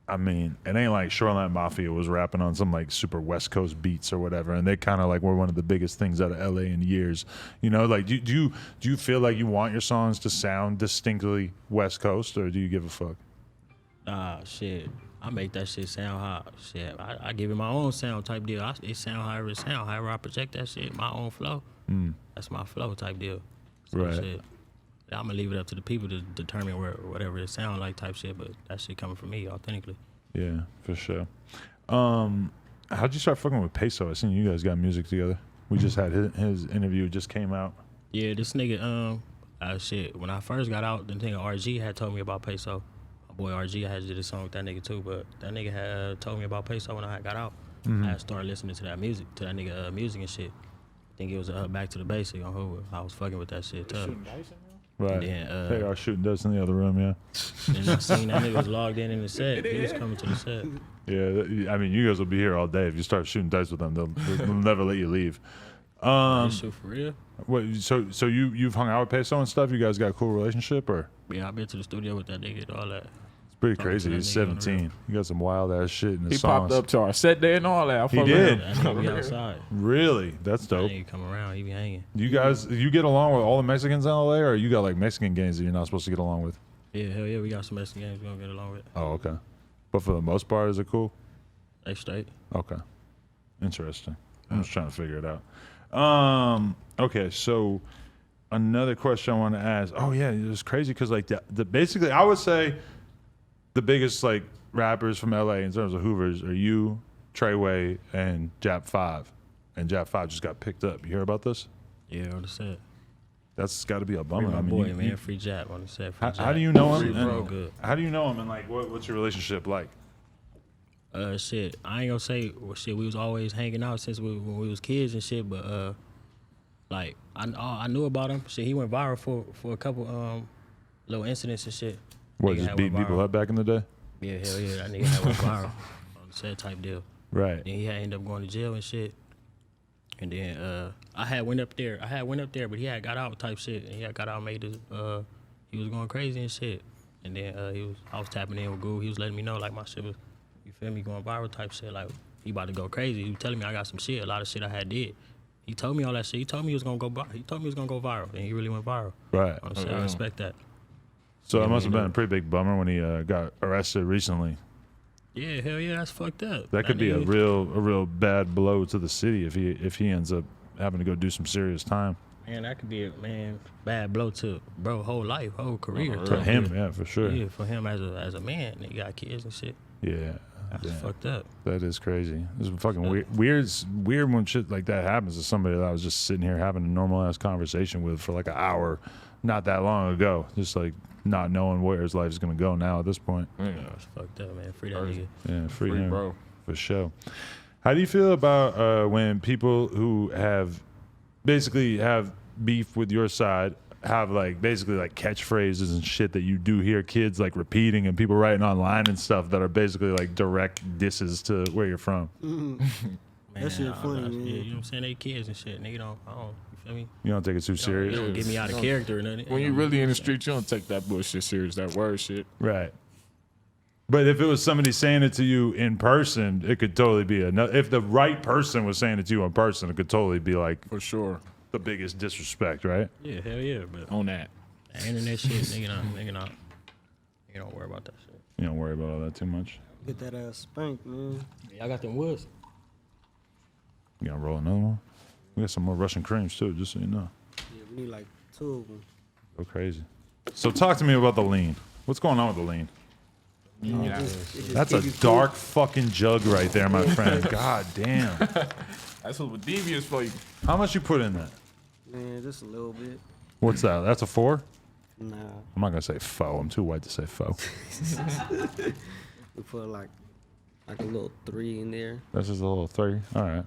Speaker 1: I mean, it ain't like Shoreline Mafia was rapping on some like super West Coast beats or whatever, and they kind of like were one of the biggest things out of LA in years. You know, like do you feel like you want your songs to sound distinctly West Coast, or do you give a fuck?
Speaker 2: Shit. I make that shit sound hot. Shit, I give it my own sound type deal. It sound however it sound, however I project that shit, my own flow. That's my flow type deal. So
Speaker 1: Right.
Speaker 2: Shit, I'm gonna leave it up to the people to determine whatever it sound like type shit. But that shit coming from me authentically.
Speaker 1: Yeah, for sure. How'd you start fucking with Peso? I seen you guys got music together. We just had his interview just came out.
Speaker 2: Yeah, this nigga, shit. When I first got out, the nigga RG had told me about Peso. My boy RG, I had did a song with that nigga too, but that nigga had told me about Peso when I got out. I had started listening to that music, music and shit. I think it was Back to the Basic on Hoover. I was fucking with that shit too.
Speaker 1: Right.
Speaker 2: Then,
Speaker 1: They are shooting dice in the other room, yeah.
Speaker 2: And I seen that nigga was logged in the set. He was coming to the set.
Speaker 1: Yeah, I mean, you guys will be here all day. If you start shooting dice with them, they'll never let you leave.
Speaker 2: You shoot for real?
Speaker 1: What? So you've hung out with Peso and stuff? You guys got a cool relationship, or
Speaker 2: Yeah, I've been to the studio with that nigga and all that.
Speaker 1: it's pretty
Speaker 2: Talking
Speaker 1: crazy?
Speaker 2: to that
Speaker 1: He's
Speaker 2: nigga on the
Speaker 1: 17. You got some wild ass shit in his
Speaker 4: He
Speaker 1: songs.
Speaker 4: popped up to our set day and all that. I fuck with
Speaker 1: did.
Speaker 4: him.
Speaker 2: That nigga be outside.
Speaker 1: Really? That's
Speaker 2: That
Speaker 1: dope.
Speaker 2: nigga come around, he be hanging.
Speaker 1: You guys, you get along with all the Mexicans in LA, or you got like Mexican gangs that you're not supposed to get along with?
Speaker 2: Yeah, hell yeah, we got some Mexican games we gonna get along with.
Speaker 1: Oh, okay. But for the most part, is it cool?
Speaker 2: They straight.
Speaker 1: Okay. Interesting. I'm just trying to figure it out. Okay, so another question I want to ask. Oh yeah, it was crazy because like the basically I would say the biggest like rappers from LA in terms of Hoovers are you, Tr3yway, and Jap 5. And Jap 5 just got picked up. You hear about this?
Speaker 2: Yeah, on the set.
Speaker 1: That's got to be a
Speaker 2: Free
Speaker 1: bummer.
Speaker 2: my
Speaker 1: I mean,
Speaker 2: boy,
Speaker 1: you-
Speaker 2: man.
Speaker 1: you-
Speaker 2: Free Jap on the set. Free
Speaker 1: how
Speaker 2: Jap.
Speaker 1: do you know him?
Speaker 2: Free bro,
Speaker 1: And
Speaker 2: good.
Speaker 1: how do you know him? And like, what's your relationship like?
Speaker 2: Shit, I ain't gonna say shit. We was always hanging out since when we was kids and shit. But like I knew about him. Shit, he went viral for a couple little incidents and shit.
Speaker 1: What,
Speaker 2: Nigga
Speaker 1: just
Speaker 2: had
Speaker 1: beat
Speaker 2: went
Speaker 1: people
Speaker 2: viral.
Speaker 1: up back in the day?
Speaker 2: Yeah, hell yeah, that nigga had went viral on the set type deal.
Speaker 1: Right.
Speaker 2: Then he had ended up going to jail and shit. And then I had went up there, but he had got out type shit. And he had got out, made his he was going crazy and shit. And then I was tapping in with Goo. He was letting me know like my shit was, you feel me, going viral type shit. Like he about to go crazy. He was telling me I got some shit, a lot of shit I had did. He told me all that shit. He told me he was gonna go viral, and he really went viral.
Speaker 1: Right.
Speaker 2: On the set. I respect that.
Speaker 1: So
Speaker 2: Yeah,
Speaker 1: it must have
Speaker 2: man,
Speaker 1: been a pretty big bummer when he got arrested recently.
Speaker 2: Yeah, hell yeah, that's fucked up.
Speaker 1: That could be a
Speaker 2: nigga-
Speaker 1: real bad blow to the city if he ends up having to go do some serious time.
Speaker 2: Man, that could be a bad blow to bro whole life, whole career.
Speaker 1: For
Speaker 2: type
Speaker 1: him,
Speaker 2: deal.
Speaker 1: yeah, for sure.
Speaker 2: Yeah, for him as a man, he got kids and shit.
Speaker 1: Yeah.
Speaker 2: That's
Speaker 1: Yeah.
Speaker 2: fucked up.
Speaker 1: That is crazy. It's fucking weird when shit like that happens to somebody that I was just sitting here having a normal ass conversation with for like an hour not that long ago. Just like not knowing where his life is gonna go now at this point.
Speaker 2: It's fucked up, man. Free that nigga.
Speaker 1: Yeah, free
Speaker 4: Free,
Speaker 1: him,
Speaker 4: bro.
Speaker 1: for sure. How do you feel about when people who have basically have beef with your side have like basically like catchphrases and shit that you do hear kids like repeating and people writing online and stuff that are basically like direct disses to where you're from?
Speaker 2: Man,
Speaker 3: That shit funny, man.
Speaker 2: Yeah, you know what I'm saying? They kids and shit. Nigga I don't, you feel me?
Speaker 1: You don't take it too
Speaker 2: You
Speaker 1: serious,
Speaker 2: don't get me out of character or nothing.
Speaker 4: When you really in the street, you don't take that bullshit serious. That word shit.
Speaker 1: right? But if it was somebody saying it to you in person, it could totally be another. If the right person was saying it to you in person, it could totally be like
Speaker 4: For sure.
Speaker 1: the biggest disrespect, right?
Speaker 2: Yeah, hell yeah. But
Speaker 4: On that.
Speaker 2: the internet shit, nigga don't worry about that shit.
Speaker 1: You don't worry about all that too much.
Speaker 3: Get that ass spanked, man.
Speaker 2: Yeah, I got them woods.
Speaker 1: You gonna roll another one? We got some more Russian creams too, just so you know.
Speaker 3: Yeah, we need like 2 of them.
Speaker 1: Go crazy. So talk to me about the lean. What's going on with the lean? That's a dark fucking jug right there, my friend. God damn.
Speaker 4: That's a little devious for you.
Speaker 1: How much you put in that?
Speaker 3: Man, just a little bit.
Speaker 1: What's that? That's a 4?
Speaker 3: Nah,
Speaker 1: I'm not gonna say faux. I'm too white to say faux.
Speaker 3: we put like a little 3 in there.
Speaker 1: That's just a little 3. All right.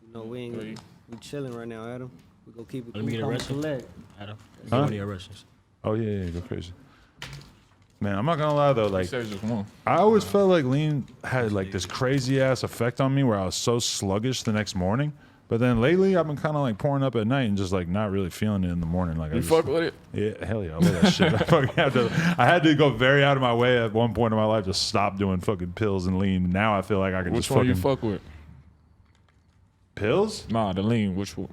Speaker 3: You know, we chilling right now, Adam. We gonna keep it
Speaker 2: Let me get a
Speaker 3: cool,
Speaker 2: Russian.
Speaker 3: collect.
Speaker 2: Adam,
Speaker 1: Huh?
Speaker 2: one of your Russians.
Speaker 1: Oh yeah, go crazy. Man, I'm not gonna lie though, like
Speaker 4: Says just one.
Speaker 1: I always felt like lean had like this crazy ass effect on me where I was so sluggish the next morning. But then lately I've been kind of like pouring up at night and just like not really feeling it in the morning. Like
Speaker 4: You fuck with it?
Speaker 1: Yeah, hell yeah, I love that shit. I had to go very out of my way at one point in my life to stop doing fucking pills and lean. Now I feel like I can
Speaker 4: Which
Speaker 1: just
Speaker 4: one
Speaker 1: fucking
Speaker 4: you fuck with?
Speaker 1: pills.
Speaker 4: Nah, the lean. Which one?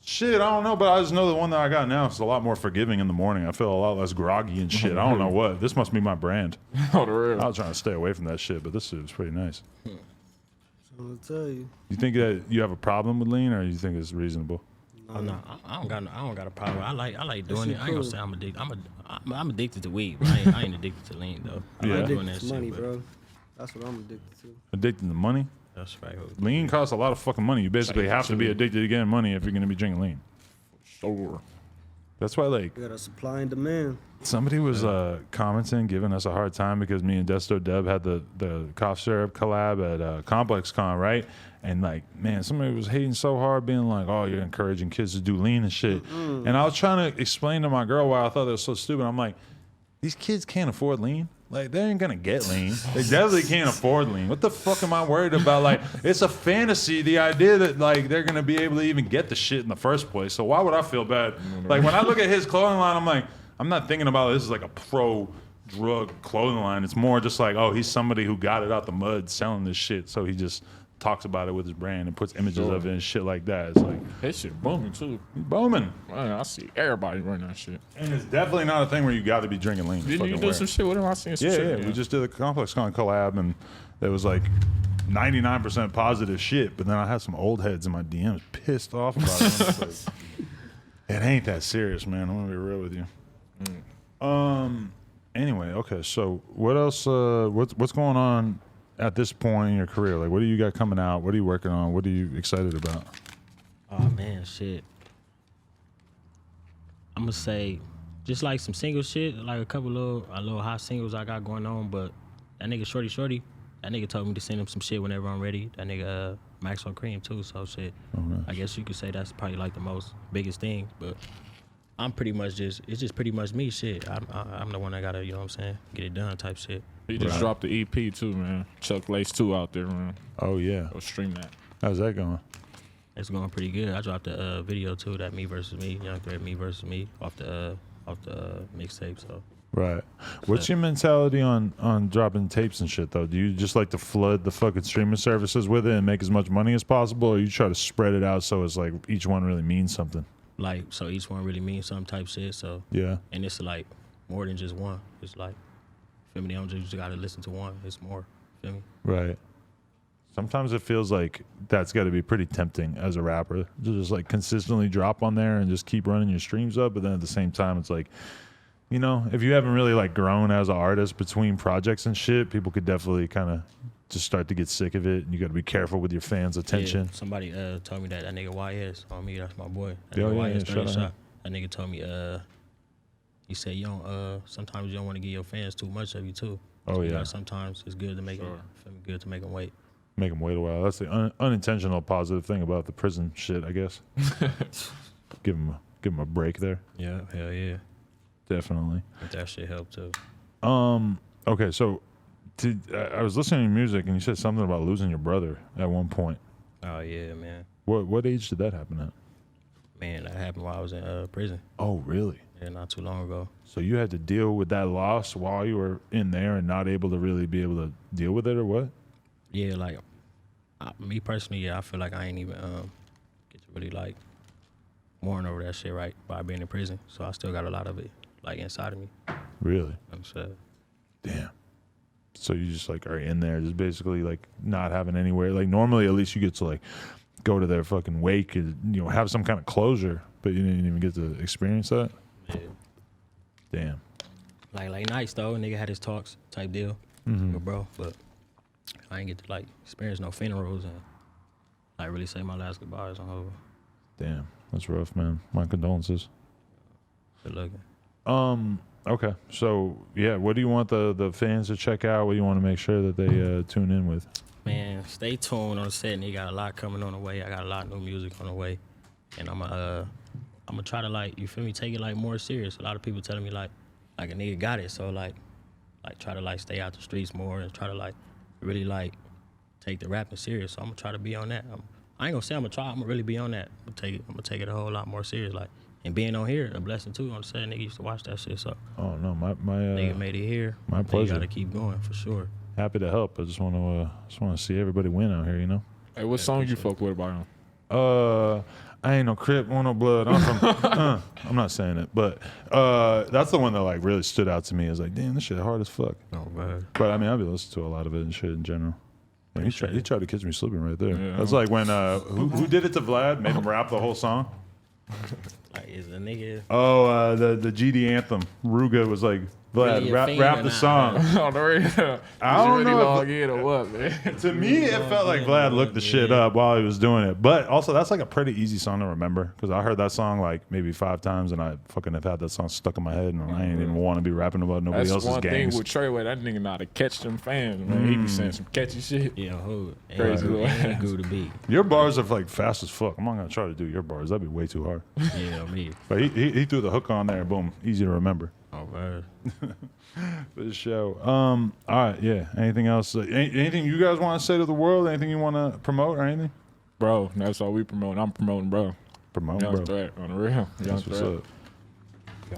Speaker 1: Shit, I don't know, but I just know the one that I got now is a lot more forgiving in the morning. I feel a lot less groggy and shit. I don't know what. This must be my brand.
Speaker 4: Oh, the real.
Speaker 1: I was trying to stay away from that shit, but this shit was pretty nice.
Speaker 3: I'm gonna tell you.
Speaker 1: You think that you have a problem with lean, or you think it's reasonable?
Speaker 2: Oh no, I don't got a problem. I like doing it. I ain't gonna say I'm addicted. I'm addicted to weed, but I ain't addicted to lean though. I
Speaker 1: Yeah.
Speaker 2: like doing
Speaker 3: Addicted
Speaker 2: that
Speaker 3: to money,
Speaker 2: shit,
Speaker 3: bro. That's what I'm addicted to.
Speaker 1: Addicted to money?
Speaker 2: That's right.
Speaker 1: Lean costs a lot of fucking money. You basically have to be addicted to getting money if you're gonna be drinking lean.
Speaker 4: Sure.
Speaker 1: That's why, like,
Speaker 3: We got a supply and demand.
Speaker 1: somebody was commenting, giving us a hard time because me and Desto Deb had the cough syrup collab at Complex Con, right? And like, man, somebody was hating so hard, being like, "Oh, you're encouraging kids to do lean and shit." And I was trying to explain to my girl why I thought that was so stupid. I'm like, these kids can't afford lean. Like, they ain't gonna get lean. They definitely can't afford lean. What the fuck am I worried about? Like, it's a fantasy, the idea that, like, they're gonna be able to even get the shit in the first place. So why would I feel bad? Like, when I look at his clothing line, I'm like, I'm not thinking about this as like a pro-drug clothing line. It's more just like, oh, he's somebody who got it out the mud selling this shit. So he just talks about it with his brand and puts images of it and shit like that. It's like,
Speaker 4: That shit booming too.
Speaker 1: booming.
Speaker 4: Man, I see everybody running that shit.
Speaker 1: And it's definitely not a thing where you got to be drinking lean. to
Speaker 4: Didn't you
Speaker 1: fucking
Speaker 4: do
Speaker 1: wear
Speaker 4: some
Speaker 1: it.
Speaker 4: shit with him? I seen some
Speaker 1: Yeah,
Speaker 4: shit.
Speaker 1: yeah. We just did a Complex Con collab, and it was like 99% positive shit. But then I had some old heads in my DMs pissed off about it. And it's like, it ain't that serious, man. I'm gonna be real with you. Anyway, okay. So what else? What's going on at this point in your career? Like, what do you got coming out? What are you working on? What are you excited about?
Speaker 2: Oh man, shit. I'm gonna say just like some single shit, like a couple little hot singles I got going on. But that nigga Shorty, that nigga told me to send him some shit whenever I'm ready. That nigga Max on Cream too. So shit,
Speaker 1: nice.
Speaker 2: I guess you could say that's probably like the most biggest thing. But I'm pretty much it's just pretty much me. Shit, I'm the one that gotta, you know what I'm saying, get it done type shit.
Speaker 4: He just dropped the EP too, man. Chuck Lace 2 out there, man.
Speaker 1: Oh yeah,
Speaker 4: Go stream that.
Speaker 1: how's that going?
Speaker 2: It's going pretty good. I dropped a video too, that Me Versus Me, Young Thread Me Versus Me, off the mixtape. So
Speaker 1: Right. What's your mentality on dropping tapes and shit though? Do you just like to flood the fucking streaming services with it and make as much money as possible, or you try to spread it out so it's like each one really means something?
Speaker 2: like, so each one really means some type shit. So
Speaker 1: Yeah.
Speaker 2: and it's like more than just one. It's like, feel me? I don't just gotta listen to one. It's more. Feel me?
Speaker 1: Right. Sometimes it feels like that's got to be pretty tempting as a rapper to just like consistently drop on there and just keep running your streams up. But then at the same time, it's like, you know, if you haven't really like grown as an artist between projects and shit, people could definitely kind of just start to get sick of it. And you got to be careful with your fans' attention.
Speaker 2: Yeah, somebody told me that nigga YS on me. That's my boy. That
Speaker 1: Yo,
Speaker 2: nigga
Speaker 1: yeah,
Speaker 2: YS
Speaker 1: shout
Speaker 2: 30
Speaker 1: out.
Speaker 2: shot. That nigga told me he said you don't sometimes you don't want to give your fans too much of you too.
Speaker 1: Oh,
Speaker 2: So,
Speaker 1: yeah.
Speaker 2: like, sometimes it's good to make them feel me, good to make them wait.
Speaker 1: Make them wait a while. That's the unintentional positive thing about the prison shit, I guess. give them a break there.
Speaker 2: Yeah, hell yeah.
Speaker 1: Definitely.
Speaker 2: But that shit helped too.
Speaker 1: Okay, so I was listening to music and you said something about losing your brother at one point.
Speaker 2: Oh yeah, man.
Speaker 1: What age did that happen at?
Speaker 2: Man, that happened while I was in prison.
Speaker 1: Oh, really?
Speaker 2: Yeah, not too long ago.
Speaker 1: So you had to deal with that loss while you were in there and not able to really be able to deal with it, or what?
Speaker 2: Yeah, like me personally, yeah, I feel like I ain't even get to really like mourn over that shit right by being in prison. So I still got a lot of it like inside of me.
Speaker 1: Really?
Speaker 2: I'm saying.
Speaker 1: Damn. So you just like are in there, just basically like not having anywhere. Like normally, at least you get to like go to their fucking wake and have some kind of closure, but you didn't even get to experience that.
Speaker 2: Yeah.
Speaker 1: Damn.
Speaker 2: Like nights though, nigga had his talks type deal, with bro. But I ain't get to like experience no funerals and like really say my last goodbyes on Hoover.
Speaker 1: Damn, that's rough, man. My condolences.
Speaker 2: Good looking.
Speaker 1: Okay, so yeah, what do you want the fans to check out? What do you want to make sure that they tune in with?
Speaker 2: Man, stay tuned on the set. And he got a lot coming on the way. I got a lot of new music on the way, and I'm gonna try to like, you feel me, take it like more serious. A lot of people telling me like a nigga got it, so like try to like stay out the streets more and try to like really like take the rapping serious. So I'm gonna try to be on that. I ain't gonna say I'm gonna try. I'm gonna really be on that. I'm gonna take it a whole lot more serious. Like, and being on here, a blessing too. On the set, nigga used to watch that shit. So
Speaker 1: Oh no, my
Speaker 2: nigga made it here.
Speaker 1: my pleasure.
Speaker 2: Got to keep going for sure.
Speaker 1: Happy to help. I just want to see everybody win out here.
Speaker 4: Hey, what song you fuck with about him?
Speaker 1: I ain't no Crip, want no blood. I'm from. I'm not saying it, but that's the one that like really stood out to me. Is like, damn, this shit hard as fuck.
Speaker 2: Oh man.
Speaker 1: But I mean, I've been listening to a lot of it and shit in general. Man, he tried to catch me slipping right there.
Speaker 4: Yeah.
Speaker 1: That's like when who did it to Vlad? Made him rap the whole song.
Speaker 2: Like, is a nigga?
Speaker 1: Oh, the GD anthem. Ruga was like, Vlad,
Speaker 2: Really a
Speaker 1: rap
Speaker 2: fan or
Speaker 1: the
Speaker 2: not?
Speaker 1: song.
Speaker 4: Oh, the real.
Speaker 1: I don't
Speaker 4: really
Speaker 1: know if-
Speaker 4: log in or what, man?
Speaker 1: To me, it felt like Vlad looked the shit up while he was doing it. But also, that's like a pretty easy song to remember because I heard that song like maybe 5 times and I fucking have had that song stuck in my head and I ain't even want to be rapping about nobody
Speaker 4: That's
Speaker 1: else's
Speaker 4: one
Speaker 1: gangs.
Speaker 4: thing with Tr3yway. That nigga know how to catch them fans, man. He be saying some catchy shit.
Speaker 2: Yeah, who?
Speaker 4: Crazy little
Speaker 2: ain't
Speaker 4: ass.
Speaker 2: good to be.
Speaker 1: Your bars are like fast as fuck. I'm not gonna try to do your bars. That'd be way too hard.
Speaker 2: Yeah, me.
Speaker 1: But he threw the hook on there. Boom, easy to remember.
Speaker 2: Oh man.
Speaker 1: For the show. All right, yeah. Anything else? Anything you guys want to say to the world? Anything you want to promote or anything?
Speaker 4: Bro, that's all we promote. I'm promoting, bro.
Speaker 1: Promote,
Speaker 4: Young
Speaker 1: bro.
Speaker 4: Threat on the real. Young
Speaker 1: That's what's
Speaker 4: Threat.
Speaker 1: up.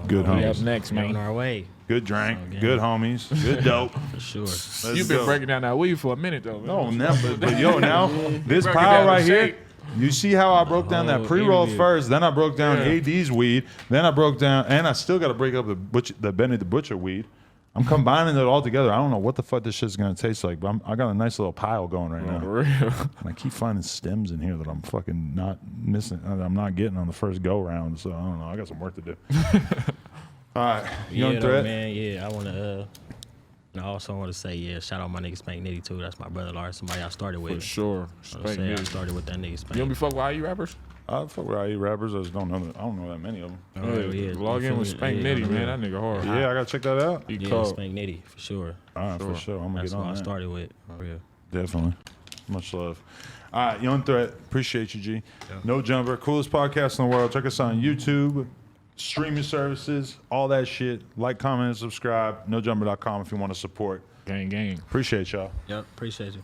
Speaker 1: Good
Speaker 4: We
Speaker 1: homies.
Speaker 4: up next,
Speaker 2: We on
Speaker 4: man.
Speaker 2: our way
Speaker 1: Good drink.
Speaker 2: Okay.
Speaker 1: Good homies. Good dope.
Speaker 2: for sure.
Speaker 1: Let's
Speaker 4: You've been
Speaker 1: go.
Speaker 4: breaking down that weed for a minute, though. Man.
Speaker 1: No, never. But yo, now this
Speaker 4: Break it
Speaker 1: pile
Speaker 4: down
Speaker 1: right
Speaker 4: to
Speaker 1: here.
Speaker 4: shape.
Speaker 1: You see how I broke down that
Speaker 2: Oh,
Speaker 1: pre-roll
Speaker 2: interview.
Speaker 1: first, then I broke down
Speaker 4: Yeah.
Speaker 1: AD's weed, then I broke down, and I still got to break up the Benny the Butcher weed. I'm combining it all together. I don't know what the fuck this shit's gonna taste like, but I got a nice little pile going right
Speaker 4: On
Speaker 1: now.
Speaker 4: the real.
Speaker 1: And I keep finding stems in here that I'm fucking not missing. I'm not getting on the first go round. So I don't know. I got some work to do. All right, Young
Speaker 2: Yeah, though,
Speaker 1: Threat.
Speaker 2: man. Yeah, I wanna. I also want to say, yeah, shout out my nigga Spank Nitty too. That's my brother Lars, somebody I started with.
Speaker 4: For sure.
Speaker 2: You know what I'm
Speaker 4: Spank
Speaker 2: saying? I
Speaker 4: niggas.
Speaker 2: started with that nigga
Speaker 4: You
Speaker 2: Spank.
Speaker 4: don't be fuck with IE rappers?
Speaker 1: I fuck with IE rappers. I just don't know. I don't know that many of them.
Speaker 2: Oh, yeah.
Speaker 4: Log
Speaker 2: You
Speaker 4: in
Speaker 2: feel
Speaker 4: with
Speaker 2: me?
Speaker 4: Spank
Speaker 2: Yeah,
Speaker 4: Nitty,
Speaker 2: yeah.
Speaker 4: man. That nigga hard.
Speaker 1: Yeah, I gotta check that out.
Speaker 4: He
Speaker 2: Yeah,
Speaker 4: cold.
Speaker 2: Spank Nitty for sure.
Speaker 1: All right, for sure. I'm gonna
Speaker 2: That's
Speaker 1: get
Speaker 2: what
Speaker 1: on
Speaker 2: I
Speaker 1: that.
Speaker 2: started with. Oh, yeah.
Speaker 1: Definitely. Much love. All right, Young Threat. Appreciate you, G. No Jumper. Coolest podcast in the world. Check us out on YouTube, streaming services, all that shit. Like, comment, and subscribe. NoJumper.com if you want to support.
Speaker 4: Gang, gang.
Speaker 1: Appreciate y'all.
Speaker 2: Yep. Appreciate you.